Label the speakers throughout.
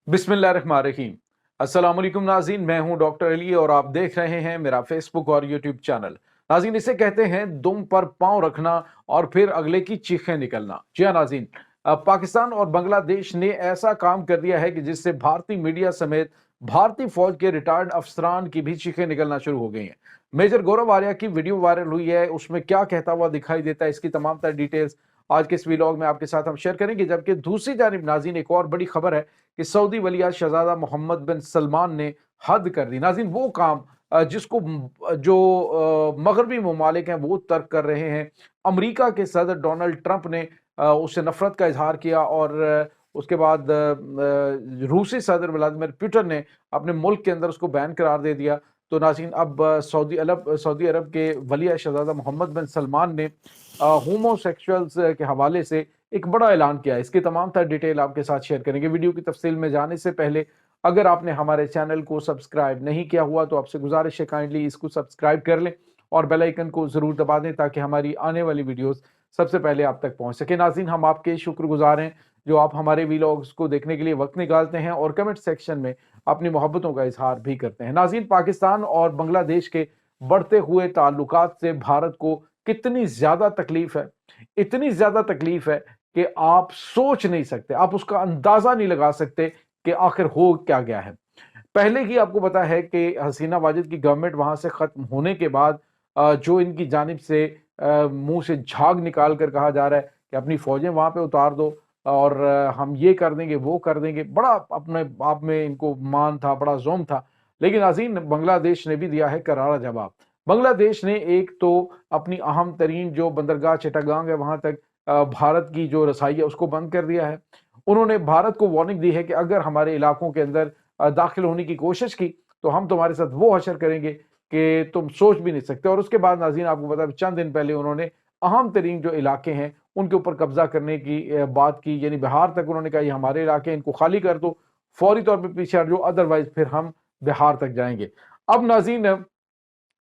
Speaker 1: बिस्मिल्लाहिर्रहमानिर्रहीम। अस्सलाम वालेकुम नाज़रीन, मैं हूं डॉक्टर अली और आप देख रहे हैं मेरा फेसबुक और यूट्यूब चैनल। नाज़रीन, इसे कहते हैं दुम पर पांव रखना और फिर अगले की चीखें निकलना। जी हाँ नाज़रीन, पाकिस्तान और बांग्लादेश ने ऐसा काम कर दिया है कि जिससे भारतीय मीडिया समेत भारतीय फौज के रिटायर्ड अफसरान की भी चीखें निकलना शुरू हो गई हैं। मेजर गौरव आर्या की वीडियो वायरल हुई है, उसमें क्या कहता हुआ दिखाई देता है, इसकी तमाम तर डिटेल्स आज के इस वीलॉग में आपके साथ हम शेयर करेंगे। जबकि दूसरी जानिब नाज़रीन, एक और बड़ी खबर है कि सऊदी वलियत शहजादा मोहम्मद बिन सलमान ने हद कर दी। नाज़रीन, वो काम जिसको जो मगरबी ममालिक हैं वो तर्क कर रहे हैं। अमेरिका के सदर डोनाल्ड ट्रंप ने उससे नफरत का इजहार किया और उसके बाद रूसी सदर व्लादिमीर पुतिन ने अपने मुल्क के अंदर उसको बैन करार दे दिया। तो नाज़रीन, अब सऊदी अरब के वलियत शहजादा मोहम्मद बिन सलमान ने होमोसेक्सुअल्स के हवाले से एक बड़ा ऐलान किया है। इसकी तमाम तर डिटेल आपके साथ शेयर करेंगे। वीडियो की तफसील में जाने से पहले अगर आपने हमारे चैनल को सब्सक्राइब नहीं किया हुआ तो आपसे गुजारिश है काइंडली इसको सब्सक्राइब कर लें और बेल आइकन को जरूर दबा दें ताकि हमारी आने वाली वीडियोस सबसे पहले आप तक पहुंच सके। नाज़रीन, हम आपके शुक्रगुजार हैं जो आप हमारे वीलॉग्स को देखने के लिए वक्त निकालते हैं और कमेंट सेक्शन में अपनी मोहब्बतों का इजहार भी करते हैं। नाज़रीन, पाकिस्तान और बांग्लादेश के बढ़ते हुए ताल्लुकात से भारत को कितनी ज्यादा तकलीफ है, इतनी ज्यादा तकलीफ है कि आप सोच नहीं सकते, आप उसका अंदाजा नहीं लगा सकते कि आखिर हो क्या गया है। पहले की आपको पता है कि हसीना वाजिद की गवर्नमेंट वहां से खत्म होने के बाद जो इनकी जानिब से मुंह से झाग निकाल कर कहा जा रहा है कि अपनी फौजें वहां पे उतार दो और हम ये कर देंगे वो कर देंगे, बड़ा अपने आप में इनको मान था, बड़ा जोम था। लेकिन अजीम बांग्लादेश ने भी दिया है करारा जवाब। बांग्लादेश ने एक तो अपनी अहम तरीन जो बंदरगाह चिटागांग है वहां तक भारत की जो रसाई है उसको बंद कर दिया है। उन्होंने भारत को वार्निंग दी है कि अगर हमारे इलाकों के अंदर दाखिल होने की कोशिश की तो हम तुम्हारे साथ वो हशर करेंगे कि तुम सोच भी नहीं सकते। और उसके बाद नाज़रीन, आपको पता है चंद दिन पहले उन्होंने अहम तरीन जो इलाके हैं उनके ऊपर कब्जा करने की बात की, यानी बिहार तक उन्होंने कहा ये हमारे इलाके, इनको खाली कर दो, फौरी तौर पर पीछे हट जाओ, अदरवाइज फिर हम बिहार तक जाएंगे। अब नाज़रीन,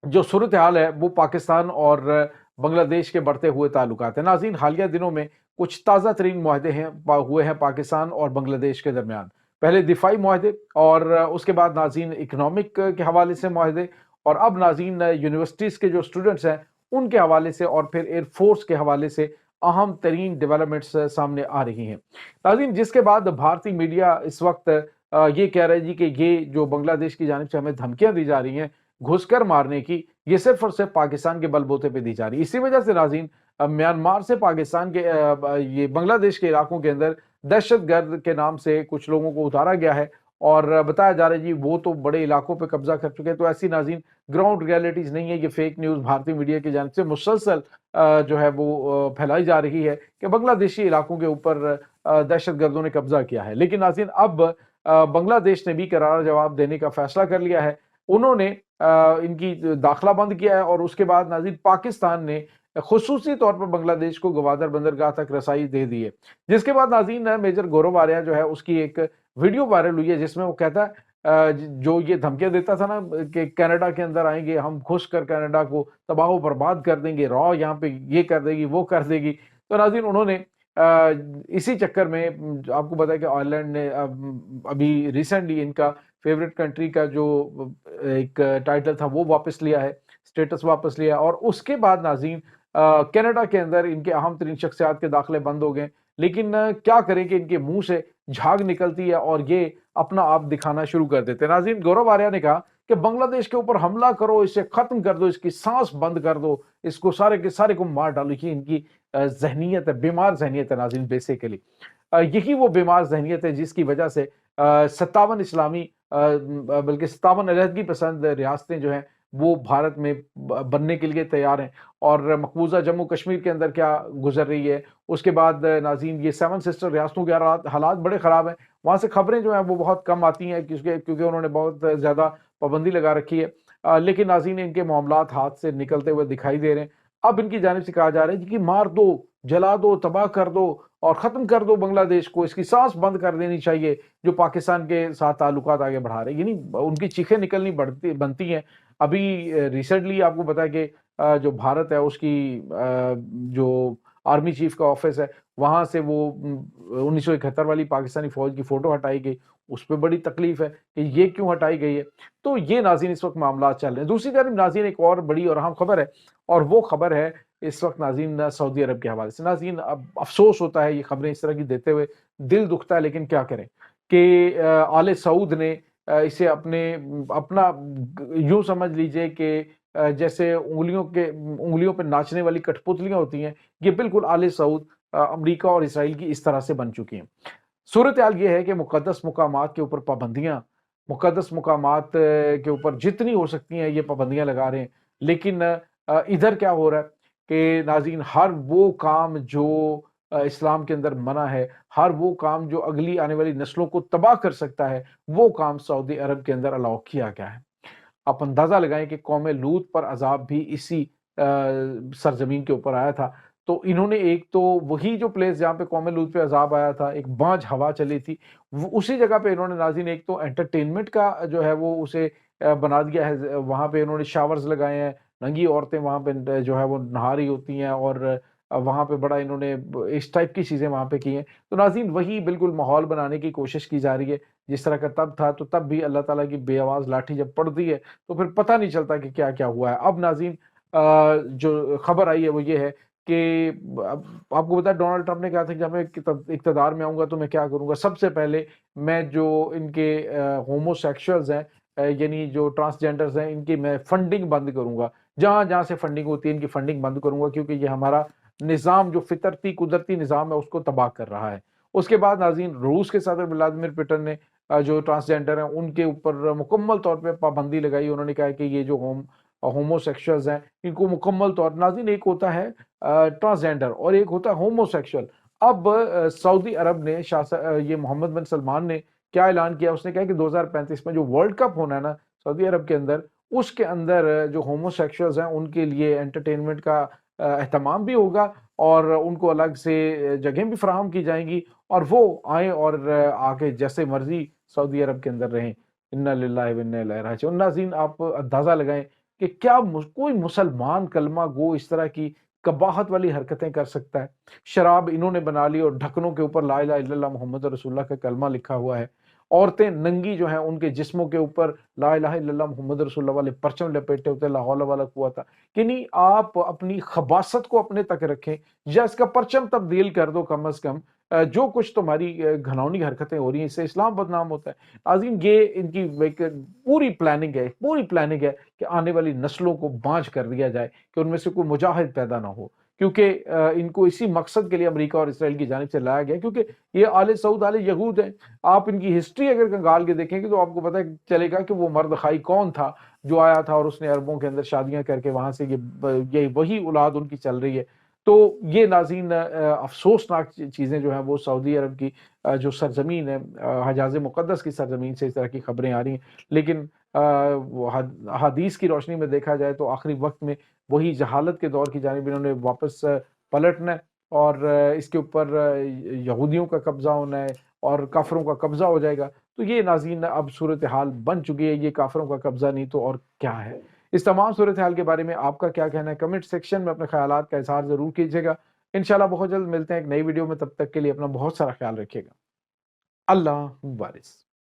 Speaker 1: जो सूरत हाल है वो पाकिस्तान और बांग्लादेश के बढ़ते हुए ताल्लुकात है। नाज़रीन, हालिया दिनों में कुछ ताज़ा तरीन मुआहदे हुए हैं पाकिस्तान और बांग्लादेश के दरमियान। पहले दिफाई मुआहदे और उसके बाद नाज़रीन इकनॉमिक के हवाले से मुआहदे, और अब नाज़रीन यूनिवर्सिटीज़ के जो स्टूडेंट्स हैं उनके हवाले से और फिर एयरफोर्स के हवाले से अहम तरीन डेवलपमेंट्स सामने आ रही हैं। नाज़रीन, जिसके बाद भारतीय मीडिया इस वक्त ये कह रहा है जी कि ये जो बांग्लादेश की जानिब से हमें धमकियां दी जा रही हैं घुसकर मारने की, ये सिर्फ और सिर्फ पाकिस्तान के बलबूते पे दी जा रही है। इसी वजह से नाज़रीन, म्यांमार से पाकिस्तान के ये बांग्लादेश के इलाकों के अंदर दहशतगर्द के नाम से कुछ लोगों को उतारा गया है और बताया जा रहा है जी वो तो बड़े इलाकों पे कब्जा कर चुके हैं। तो ऐसी नाज़रीन ग्राउंड रियलिटीज नहीं है, ये फेक न्यूज़ भारतीय मीडिया की जानिब से मुसलसल जो है वो फैलाई जा रही है कि बांग्लादेशी इलाकों के ऊपर दहशतगर्दों ने कब्जा किया है। लेकिन नाज़रीन, अब बांग्लादेश ने भी करारा जवाब देने का फैसला कर लिया है। उन्होंने इनकी दाखिला बंद किया है और उसके बाद नाज़रीन पाकिस्तान ने खुसूसी तौर पर बांग्लादेश को गवादर बंदरगाह तक रसाई दे दी है। जिसके बाद नाज़रीन मेजर गौरव आर्या जो है उसकी एक वीडियो वायरल हुई है जिसमें वो कहता है जो ये धमकियां देता था ना कि कनाडा के अंदर आएंगे हम, घुस कर कनाडा को तबाह बर्बाद कर देंगे, रॉ यहाँ पे ये कर देगी वो कर देगी। तो नाज़रीन उन्होंने इसी चक्कर में आपको पता है कि आयरलैंड ने अभी रिसेंटली इनका फेवरेट कंट्री का जो एक टाइटल था वो वापस लिया है, स्टेटस वापस लिया, और उसके बाद नाज़रीन कनाडा के अंदर इनके अहम तरीन शख्सियात के दाखिले बंद हो गए। लेकिन क्या करें कि इनके मुंह से झाग निकलती है और ये अपना आप दिखाना शुरू कर देते हैं। नाज़रीन, गौरव आर्या ने कहा कि बांग्लादेश के ऊपर हमला करो, इसे खत्म कर दो, इसकी सांस बंद कर दो, इसको सारे के सारे को मार डालो। ये इनकी जहनीत है, बीमार जहनीत है नाज़रीन। बेसिकली यही वो बीमार जहनीत है जिसकी वजह से 57 इस्लामी बल्कि 57 अलहदगी पसंद रियासतें जो हैं वो भारत में बनने के लिए तैयार हैं। और मकबूजा जम्मू कश्मीर के अंदर क्या गुजर रही है, उसके बाद नाज़रीन ये 7 सिस्टर रियासतों के हालात बड़े ख़राब हैं। वहाँ से खबरें जो हैं वो बहुत कम आती हैं क्योंकि उन्होंने बहुत ज़्यादा पाबंदी लगा रखी है। लेकिन नाज़रीन इनके मामलात हाथ से निकलते हुए दिखाई दे रहे हैं। अब इनकी जानिब से कहा जा रहा है कि मार दो, जला दो, तबाह कर दो और ख़त्म कर दो बांग्लादेश को, इसकी सांस बंद कर देनी चाहिए जो पाकिस्तान के साथ ताल्लुकात आगे बढ़ा रहे हैं। यानी उनकी चीखें निकलनी बनती हैं। अभी रिसेंटली आपको पता है कि जो भारत है उसकी जो आर्मी चीफ का ऑफिस है वहां से वो 1971 वाली पाकिस्तानी फौज की फोटो हटाई गई। اس پہ بڑی تکلیف ہے کہ یہ کیوں ہٹائی گئی ہے۔ تو یہ ناظرین اس وقت معاملات چل رہے ہیں۔ دوسری طرف ناظرین ایک اور بڑی اور اہم خبر ہے، اور وہ خبر ہے اس وقت ناظرین سعودی عرب کے حوالے سے۔ ناظرین اب افسوس ہوتا ہے یہ خبریں اس طرح کی دیتے ہوئے، دل دکھتا ہے، لیکن کیا کریں کہ آل سعود نے اسے اپنا یوں سمجھ لیجئے کہ جیسے انگلیوں پہ ناچنے والی کٹھ پتلیاں ہوتی ہیں، یہ بالکل آل سعود امریکہ اور اسرائیل کی اس طرح سے بن چکی ہیں۔ صورتحال یہ ہے کہ مقدس مقامات کے اوپر پابندیاں، مقدس مقامات کے اوپر جتنی ہو سکتی ہیں یہ پابندیاں لگا رہے ہیں، لیکن ادھر کیا ہو رہا ہے کہ ناظرین ہر وہ کام جو اسلام کے اندر منع ہے، ہر وہ کام جو اگلی آنے والی نسلوں کو تباہ کر سکتا ہے، وہ کام سعودی عرب کے اندر الاؤ کیا گیا ہے۔ آپ اندازہ لگائیں کہ قوم لوط پر عذاب بھی اسی سرزمین کے اوپر آیا تھا۔ تو انہوں نے ایک تو وہی جو پلیس جہاں پہ قوم لوط پہ عذاب آیا تھا، ایک بانجھ ہوا چلی تھی، اسی جگہ پہ انہوں نے ناظرین ایک تو انٹرٹینمنٹ کا جو ہے وہ اسے بنا دیا ہے۔ وہاں پہ انہوں نے شاورز لگائے ہیں، ننگی عورتیں وہاں پہ جو ہے وہ نہا رہی ہوتی ہیں، اور وہاں پہ بڑا انہوں نے اس ٹائپ کی چیزیں وہاں پہ کی ہیں۔ تو ناظرین وہی بالکل ماحول بنانے کی کوشش کی جا رہی ہے جس طرح کا تب تھا۔ تو تب بھی اللہ تعالیٰ کی بے آواز لاٹھی جب پڑتی ہے تو پھر پتہ نہیں چلتا کہ کیا کیا ہوا ہے۔ اب ناظرین جو خبر آئی ہے وہ یہ ہے کہ آپ کو بتا ڈونلڈ ٹرمپ نے کہا تھا کہ جب میں اقتدار میں آؤں گا تو میں کیا کروں گا، سب سے پہلے میں جو ان کے ہومو سیکشولز ہیں، یعنی جو ٹرانسجینڈرز ہیں، ان کی میں فنڈنگ بند کروں گا، جہاں جہاں سے فنڈنگ ہوتی ہے ان کی فنڈنگ بند کروں گا، کیونکہ یہ ہمارا نظام جو فطرتی قدرتی نظام ہے اس کو تباہ کر رہا ہے۔ اس کے بعد ناظرین روس کے صدر ولادیمیر پوٹن نے جو ٹرانسجینڈر ہیں ان کے اوپر مکمل طور پہ پابندی لگائی۔ انہوں نے کہا کہ یہ جو ہومو سیکشولز ہیں ان کو مکمل طور، ناظرین ایک ہوتا ہے ٹرانسجینڈر اور ایک ہوتا ہے ہومو سیکشول۔ اب سعودی عرب نے یہ محمد بن سلمان نے کیا اعلان کیا، اس نے کہا کہ 2035 میں جو ورلڈ کپ ہونا ہے نا سعودی عرب کے اندر، اس کے اندر جو ہومو سیکشولز ہیں ان کے لیے انٹرٹینمنٹ کا اہتمام بھی ہوگا، اور ان کو الگ سے جگہیں بھی فراہم کی جائیں گی، اور وہ آئیں اور آگے جیسے مرضی سعودی عرب کے اندر رہیں۔ انا للہ و انا الیہ راجعون۔ ناظرین آپ اندازہ لگائیں کہ کیا کوئی مسلمان کلمہ گو اس طرح کی قباحت والی حرکتیں کر سکتا ہے۔ شراب انہوں نے بنا لی اور ڈھکنوں کے اوپر لا الہ الا اللہ محمد رسول اللہ کا کلمہ لکھا ہوا ہے۔ عورتیں ننگی جو ہیں ان کے جسموں کے اوپر لا الہ الا اللہ محمد رسول اللہ والے پرچم لپیٹے ہوتے، لا حول ولا قوت۔ یعنی آپ اپنی خباثت کو اپنے تک رکھیں یا اس کا پرچم تبدیل کر دو کم از کم۔ جو کچھ تمہاری گھناؤنی حرکتیں ہو رہی ہیں اس سے اسلام بدنام ہوتا ہے۔ ناظرین یہ ان کی پوری پلاننگ ہے کہ آنے والی نسلوں کو بانجھ کر دیا جائے کہ ان میں سے کوئی مجاہد پیدا نہ ہو، کیونکہ ان کو اسی مقصد کے لیے امریکہ اور اسرائیل کی جانب سے لایا گیا، کیونکہ یہ آل سعود آل یہود ہیں۔ آپ ان کی ہسٹری اگر کنگال کے دیکھیں گے تو آپ کو پتہ چلے گا کہ وہ مرد خائی کون تھا جو آیا تھا اور اس نے عربوں کے اندر شادیاں کر کے وہاں سے یہ وہی اولاد ان کی چل رہی ہے۔ تو یہ ناظرین افسوسناک چیزیں جو ہیں وہ سعودی عرب کی جو سرزمین ہے، حجاز مقدس کی سرزمین سے اس طرح کی خبریں آ رہی ہیں، لیکن حدیث کی روشنی میں دیکھا جائے تو آخری وقت میں وہی جہالت کے دور کی جانب انہوں نے واپس پلٹنا ہے، اور اس کے اوپر یہودیوں کا قبضہ ہونا ہے اور کافروں کا قبضہ ہو جائے گا۔ تو یہ ناظرین اب صورتحال بن چکی ہے، یہ کافروں کا قبضہ نہیں تو اور کیا ہے۔ اس تمام صورتحال کے بارے میں آپ کا کیا کہنا ہے؟ کمنٹ سیکشن میں اپنے خیالات کا اظہار ضرور کیجیے گا۔ انشاءاللہ بہت جلد ملتے ہیں ایک نئی ویڈیو میں، تب تک کے لیے اپنا بہت سارا خیال رکھیے گا۔ اللہ مبارک۔